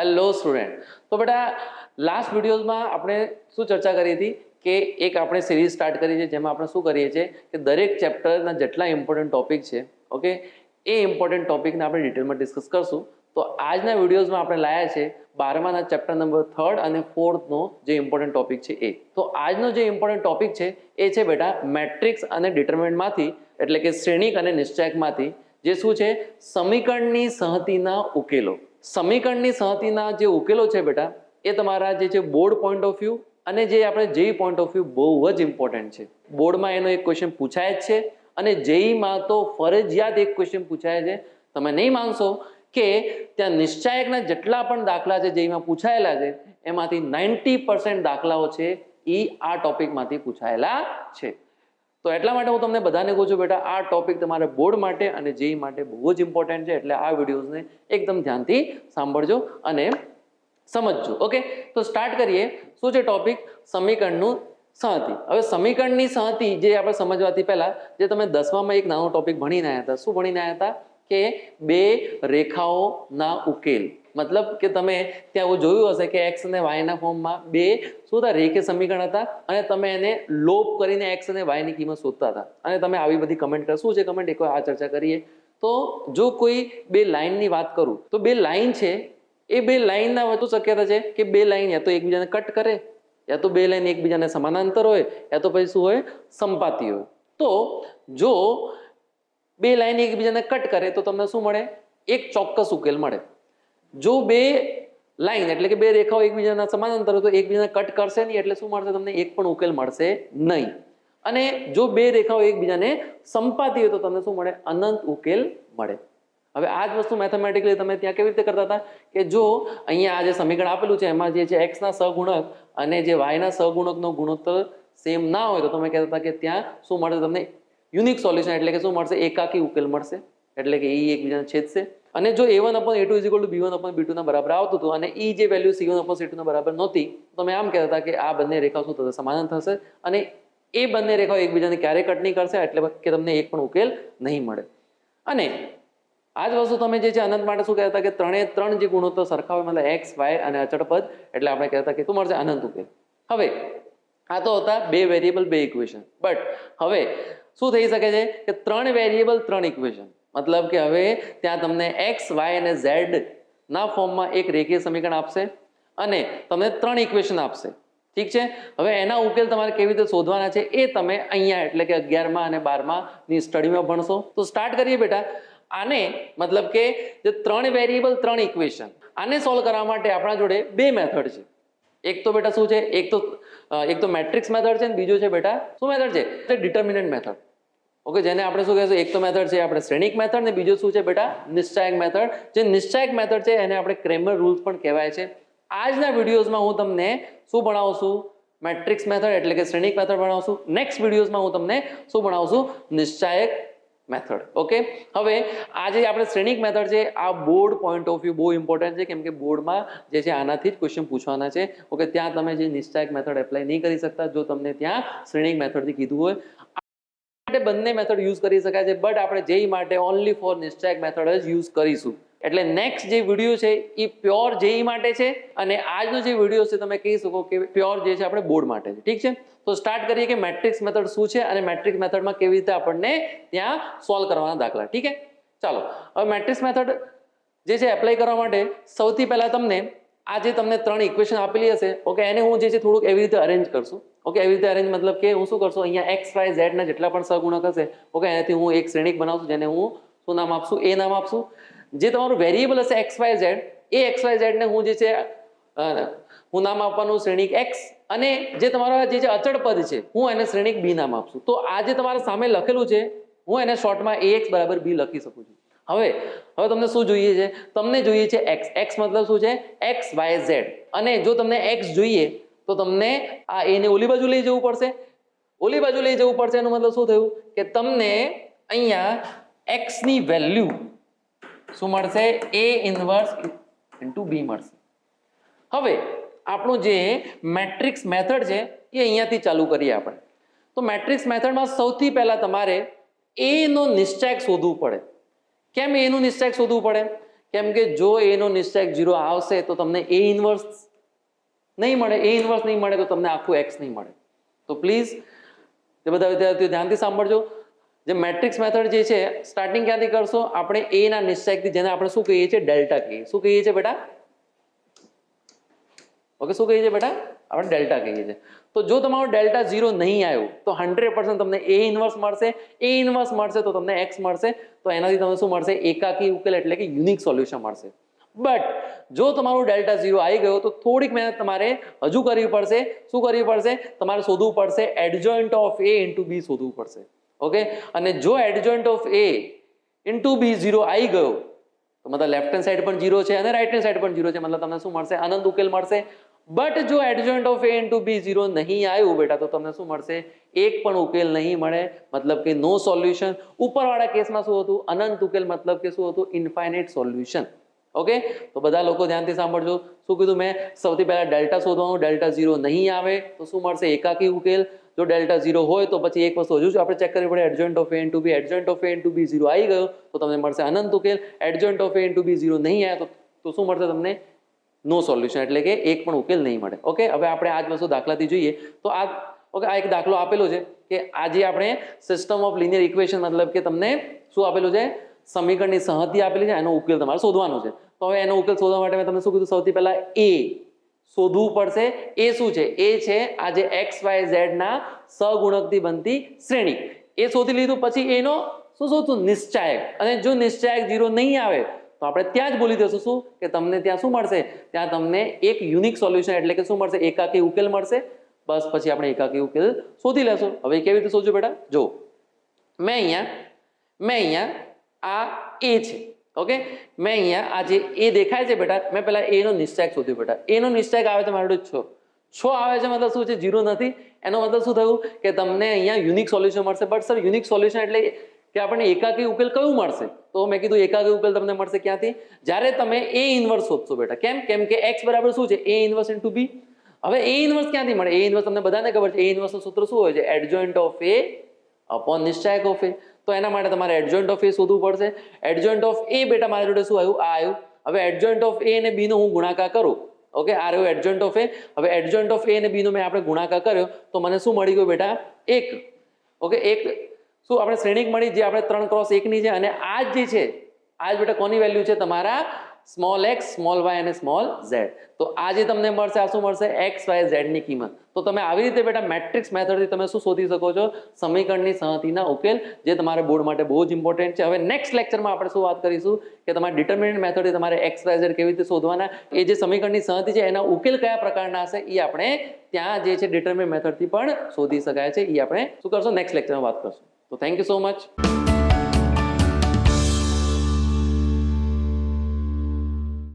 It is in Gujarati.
Hello student. તો બેટા લાસ્ટ વિડીયોઝમાં આપણે શું ચર્ચા કરી હતી કે એક આપણે સિરીઝ સ્ટાર્ટ કરી છે જેમાં આપણે શું કરીએ છીએ કે દરેક ચેપ્ટરના જેટલા ઇમ્પોર્ટન્ટ ટોપિક છે ઓકે એ ઇમ્પોર્ટન્ટ ટોપિકને આપણે ડિટેલમાં ડિસ્કસ કરશું. તો આજના વિડીયોઝમાં આપણે લાયા છે 12માના ચેપ્ટર નંબર 3 અને 4નો જે ઇમ્પોર્ટન્ટ ટોપિક છે એ. તો આજનો જે ઇમ્પોર્ટન્ટ ટોપિક છે એ છે બેટા મેટ્રિક્સ અને ડિટરમિનન્ટમાંથી એટલે કે શ્રેણિક અને નિશ્ચાયકમાંથી જે શું છે સમીકરણની સંહતિના ઉકેલો. સમીકરણની સંહતિના જે ઉકેલો છે બેટા એ તમારા જે છે બોર્ડ પોઈન્ટ ઓફ વ્યૂ અને જે આપણે જેઈ પોઈન્ટ ઓફ વ્યૂ બહુ જ ઇમ્પોર્ટન્ટ છે. બોર્ડમાં એનો એક ક્વેશ્ચન પૂછાય જ છે અને જેઈમાં તો ફરજિયાત એક ક્વેશ્ચન પૂછાય છે. તમે નહીં માનશો કે ત્યાં નિશ્ચાયકના જેટલા પણ દાખલા છે જેઈમાં પૂછાયેલા છે એમાંથી 90% દાખલાઓ છે એ આ ટોપિકમાંથી પૂછાયેલા છે. તો એટલા માટે હું તમને બધાને કહું છું બેટા આ ટોપિક તમારે બોર્ડ માટે અને જેઈ માટે બહુ જ ઇમ્પોર્ટન્ટ છે. એટલે આ વિડીયોઝને એકદમ ધ્યાનથી સાંભળજો અને સમજજો. ઓકે, તો સ્ટાર્ટ કરીએ. શું છે ટોપિક? સમીકરણનું સંહતિ. હવે સમીકરણની સંહતિ જે આપણે સમજવાથી પહેલા જે તમે 10મામાં એક નાનો ટોપિક ભણીને આવ્યા હતા. શું ભણીને આવ્યા હતા? કે બે રેખાઓના ઉકેલ. મતલબ કે તમે ત્યાં જોયું હશે કે એક્સ અને વાયના ફોર્મમાં બે શું હતા? રેખીય સમીકરણ હતા અને તમે એને લોપ કરીને એક્સ અને વાયની કિંમત શોધતા હતા અને તમે આવી બધી કમેન્ટ કરો. શું છે કમેન્ટ? એક વાર આ ચર્ચા કરીએ. તો જો કોઈ બે લાઈનની વાત કરું તો બે લાઈન છે એ બે લાઈનના વધુ શક્યતા છે કે બે લાઈન યા તો એકબીજાને કટ કરે યા તો બે લાઈન એકબીજાને સમાંતર હોય યા તો પછી શું હોય? સંપાતી હોય. તો જો બે લાઈન એકબીજાને કટ કરે તો તમને શું મળે? એક ચોક્કસ ઉકેલ મળે. જો બે લાઈન એટલે કે બે રેખાઓ એકબીજાના સમાંતર હોય તો એકબીજાને કટ કરશે નહીં એટલે શું મળશે? તમને એક પણ ઉકેલ મળશે નહીં. અને જો બે રેખાઓ એકબીજાને સંપાતી હોય તો તમને શું મળે? અનંત ઉકેલ મળે. હવે આ જ વસ્તુ મેથેમેટિકલી તમે ત્યાં કેવી રીતે કરતા હતા કે જો અહીંયા આ જે સમીકરણ આપેલું છે એમાં જે છે એક્સના સહગુણક અને જે વાયના સહગુણકનો ગુણોત્તર સેમ ના હોય તો તમે કહેતા હતા કે ત્યાં શું મળશે તમને? યુનિક સોલ્યુશન એટલે કે શું મળશે? એકાકી ઉકેલ મળશે. એટલે કે એ એકબીજાને છેદશે. અને જો a1/a2 = b1/b2 ના બરાબર આવતું હતું અને એ જે વેલ્યુ c1/c2 ના બરાબર નહોતી તો તમે આમ કહેતા હતા કે આ બંને રેખાઓ શું થશે? સમાંતર થશે અને એ બંને રેખાઓ એકબીજાને ક્યારે કટ નહીં કરશે એટલે કે તમને એક પણ ઉકેલ નહીં મળે. અને આ જ વસ્તુ તમે જે છે અનંત માટે શું કહેતા કે ત્રણે ત્રણ જે ગુણોત્તર સરખા હોય મતલબ એક્સ વાય અને અચળ પદ એટલે આપણે કહેતા કે શું મળશે? અનંત ઉકેલ. હવે આ તો હતા બે વેરિયેબલ બે ઇક્વેશન. બટ હવે શું થઈ શકે છે કે ત્રણ વેરિયેબલ ત્રણ ઇક્વેશન. મતલબ કે હવે ત્યાં તમને એક્સ વાય અને ઝેડ ના ફોર્મમાં એક રેખીય સમીકરણ આપશે અને તમને ત્રણ ઇક્વેશન આપશે. ઠીક છે. હવે એના ઉકેલ તમારે કેવી રીતે શોધવાના છે એ તમે અહીંયા એટલે કે 11મા અને 12માની સ્ટડીમાં ભણશો. તો સ્ટાર્ટ કરીએ બેટા. આને મતલબ કે જે ત્રણ વેરિયેબલ ત્રણ ઇક્વેશન આને સોલ્વ કરવા માટે આપણા જોડે બે મેથડ છે. એક તો બેટા શું છે? એક તો મેટ્રિક્સ મેથડ છે અને બીજો છે બેટા શું મેથડ છે? તે ડિટર્મિનન્ટ મેથડ. ઓકે, જેને આપણે શું કહેશું? એક તો મેથડ છે આપણે શ્રેણિક મેથડ ને બીજો શું છે બેટા? નિશ્ચાયક મેથડ. જે નિશ્ચાયક મેથડ છે એને આપણે ક્રેમર રૂલ્સ પણ કહેવાય છે. આજના વિડીયોઝમાં હું તમને શું ભણાવશું? મેટ્રિક્સ મેથડ એટલે કે શ્રેણિક મેથડ ભણાવશું. નેક્સ્ટ વિડીયોઝમાં હું તમને શું ભણાવશું? નિશ્ચાયક મેથડ. ઓકે, હવે આ જે આપણે શ્રેણિક મેથડ છે આ બોર્ડ પોઈન્ટ ઓફ વ્યૂ બહુ ઇમ્પોર્ટન્ટ છે કેમ કે બોર્ડમાં જે છે આનાથી જ ક્વેશ્ચન પૂછવાના છે. ઓકે, ત્યાં તમે જે નિશ્ચાયક મેથડ એપ્લાય નહીં કરી શકતા જો તમને ત્યાં શ્રેણિક મેથડથી કીધું હોય. બંને મેથડ યુઝ કરી શકાય છે બટ આપણે જેઈ માટે ઓનલી ફોર નિશ્ચાયક મેથડ જ યુઝ કરીશું. એટલે નેક્સ્ટ જે વિડીયો છે એ પ્યોર જેઈ માટે છે અને આજનો જે વિડીયો છે તમે કહી શકો કે પ્યોર જે છે આપણે બોર્ડ માટે છે. ઠીક છે. તો સ્ટાર્ટ કરીએ કે મેટ્રિક્સ મેથડ શું છે અને મેટ્રિક્સ મેથડમાં કેવી રીતે આપણને ત્યાં સોલ્વ કરવાના દાખલા. ઠીક છે, ચાલો. હવે મેટ્રિક્સ મેથડ જે છે એપ્લાય કરવા માટે સૌથી પહેલા તમને આ જે તમને ત્રણ ઇક્વેશન આપેલી હશે ઓકે એને હું જે છે થોડુંક એવી રીતે અરેન્જ કરશું. ઓકે, એવી રીતે અરેન્જ મતલબ કે હું શું કરશું? અહીંયા એક્સ વાય ઝેડ ના જેટલા પણ સહગુણક હશે ઓકે એનાથી હું એક શ્રેણિક બનાવશું જેને હું શું નામ આપશું? એ નામ આપશું. જે તમારું વેરિયેબલ હશે એક્સ વાય ઝેડ એ એક્સ વાય ઝેડ ને હું જે છે હું નામ આપવાનું શ્રેણિક એક્સ અને જે તમારા જે અચળ પદ છે હું એને શ્રેણિક બી નામ આપશું. તો આ જે તમારા સામે લખેલું છે હું એને શોર્ટમાં ax = b લખી શકું છું. હવે તમને શું જોઈએ છે? તમને જોઈએ છે એક્સ. એક્સ મતલબ શું છે? X Y Z. અને જો તમને એક્સ જોઈએ તો તમને આ એ ને ઓલી બાજુ લઈ જવું પડશે. ઓલી બાજુ લઈ જવું પડશે એનો મતલબ શું થયું કે તમને અહીંયા એક્સ ની વેલ્યુ શું મળશે? a ઇન્વર્સ * b મળશે. હવે આપણું જે મેટ્રિક્સ મેથડ છે એ અહીંયાથી ચાલુ કરીએ આપણે. તો મેટ્રિક્સ મેથડમાં સૌથી પહેલા તમારે a નો નિશ્ચાયક શોધવું પડે. કેમ a નું નિશ્ચાયક શોધવું પડે? કેમ કે જો a નો નિશ્ચયક 0 આવશે તો તમને a ઇન્વર્સ નહીં મળે, a ઇન્વર્સ નહીં મળે તો તમને આખું x નહીં મળે. તો પ્લીઝ જે બધા વિદ્યાર્થીઓ ધ્યાનથી સાંભળજો. જે મેટ્રિક્સ મેથડ જે છે સ્ટાર્ટિંગ ક્યાંથી કરશો? આપણે a ના નિશ્ચયકથી, જેને આપણે શું કહીએ છીએ? ડેલ્ટા કહીએ. શું કહીએ છીએ બેટા? ઓકે, શું કહીએ છીએ બેટા? આપણે ડેલ્ટા કહીએ છીએ. તો જો તમારો ડેલ્ટા 0 નહીં આવ્યું તો 100% તમને a ઇન્વર્સ મળશે. a ઇન્વર્સ મળશે તો તમને x મળશે. તો એનાથી તમને શું મળશે? એકાકી ઉકેલ એટલે કે યુનિક સોલ્યુશન મળશે. બટ જો તમારું ડેલ્ટા 0 આવી ગયો તો થોડીક મહેનત તમારે હજુ કરવી પડશે. શું કરવી પડશે? તમારે શોધવું પડશે adjoint of a into b શોધવું પડશે. ઓકે, અને જો adjoint of a into b 0 આવી ગયો તો મતલબ લેફ્ટ હેન્ડ સાઈડ પણ 0 છે અને રાઈટ હેન્ડ સાઈડ પણ 0 છે, મતલબ તમને શું મળશે? અનંત ઉકેલ મળશે. બટ જો adjoint of a into b 0 નહીં આવ્યું બેટા તો તમને શું મળશે? એક પણ ઉકેલ નહીં મળે, મતલબ કે નો સોલ્યુશન. ઉપરવાળા કેસમાં શું હતું? અનંત ઉકેલ, મતલબ કે શું હતું? Infinite solution. ઓકે, તો બધા લોકો ધ્યાનથી સાંભળજો. શું કીધું મેં? સૌથી પહેલા ડેલ્ટા શોધવાનું. ડેલ્ટા 0 નહીં આવે તો શું મળશે? એકાકી ઉકેલ. જો ડેલ્ટા 0 હોય તો પછી એક વસ્તુ હજુ આપણે ચેક કરવી પડે, adjoint of a into b. Adjoint of a into b 0 આવી ગયો તો તમને મળશે અનંત ઉકેલ. Adjoint of a into b 0 નહીં આવ્યા તો શું મળશે તમને? નો સોલ્યુશન, એટલે કે એક પણ ઉકેલ નહીં મળે. ઓકે, હવે આપણે આ જ વસ્તુ દાખલાથી જોઈએ તો આ ઓકે, આ એક દાખલો આપેલો છે કે આજે આપણે સિસ્ટમ ઓફ લિનિયર ઇક્વેશન, મતલબ કે તમને શું આપેલું છે? સમીકરણની સંહતિ આપેલી છે, એનો ઉકેલ તમારે શોધવાનો છે. તો હવે એનો ઉકેલ શોધવા માટે મેં તમને શું કીધું? સૌથી પહેલા a શોધવું પડશે. એ શું છે? એ છે આ જે x y z ના સહગુણકથી બનતી શ્રેણી. એ શોધી લીધું. પછી એનો શું શોધશું? નિશ્ચાયક. અને જો નિશ્ચાયક 0 નહીં આવે તો આપણે ત્યાં જ બોલી દઈશું શું? કે તમને ત્યાં શું મળશે? ત્યાં તમને એક યુનિક સોલ્યુશન એટલે કે શું મળશે? એકાકી ઉકેલ મળશે. બસ પછી આપણે એકાકી ઉકેલ શોધી લેશું. હવે કેવી રીતે શોધજો બેટા? જો મેં અહીંયા આ a છે. ઓકે, મેં અહીંયા આ જે a દેખાય છે બેટા, મેં પહેલા a નો નિશ્ચયક શોધ્યો બેટા. a નો નિશ્ચયક આવે છે મારો 6 આવે છે, મતલબ શું છે? 0 નથી. એનો મતલબ શું થયું? કે તમને અહીંયા યુનિક સોલ્યુશન મળશે. બટ સર યુનિક સોલ્યુશન એટલે કે આપણને એકાકી ઉકેલ કયું મળશે? તો મેં કીધું એકાકી ઉકેલ તમને મળશે ક્યાંથી? જ્યારે તમે a ઇન્વર્સ શોધશો બેટા. કેમ કે x બરાબર શું છે? a inverse into b. હવે a ઇન્વર્સ ક્યાંથી મળે? a ઇન્વર્સ તમને બધાને ખબર છે. a ઇન્વર્સ નું સૂત્ર શું હોય છે? એડજોઇન્ટ ઓફ a અપોન નિશ્ચાયક ઓફ a. તો એના માટે તમારે એડજોઇન્ટ ઓફ a શોધવું પડશે. એડજોઇન્ટ ઓફ a બેટા મારી જોડે શું આવ્યું? આ આવ્યું. હવે એડજોઇન્ટ ઓફ a અને b નો હું ગુણાકાર કરું. ઓકે, આ રહ્યો એડજોઇન્ટ ઓફ a. હવે એડજોઇન્ટ ઓફ a અને b નો મેં આપણે ગુણાકાર કર્યો તો મને શું મળી ગયું બેટા? 1. ઓકે, એક શું આપણે શ્રેણીક મળી જે આપણે 3 ક્રોસ 1 ની છે. અને આ જે છે આ જ બેટા કોની વેલ્યુ છે? તમારા સ્મોલ x, સ્મોલ y અને સ્મોલ z. તો આ જે તમને મળશે આ શું મળશે? x y z ની કિંમત. તો તમે આવી રીતે બેટા મેટ્રિક્સ મેથડથી તમે શું શોધી શકો છો? સમીકરણની સંહતિના ઉકેલ, જે તમારે બોર્ડ માટે બહુ જ ઇમ્પોર્ટન્ટ છે. હવે નેક્સ્ટ લેક્ચરમાં આપણે શું વાત કરીશું કે તમારે ડિટર્મિનન્ટ મેથડથી તમારે x y z કેવી રીતે શોધવાના, એ જે સમીકરણની સંહતિ છે એના ઉકેલ કયા પ્રકારના હશે એ આપણે ત્યાં જે છે ડિટર્મિનન્ટ મેથડથી પણ શોધી શકાય છે. એ આપણે શું કરશું? નેક્સ્ટ લેક્ચરમાં વાત કરશું. તો થેન્ક યુ સો મચ.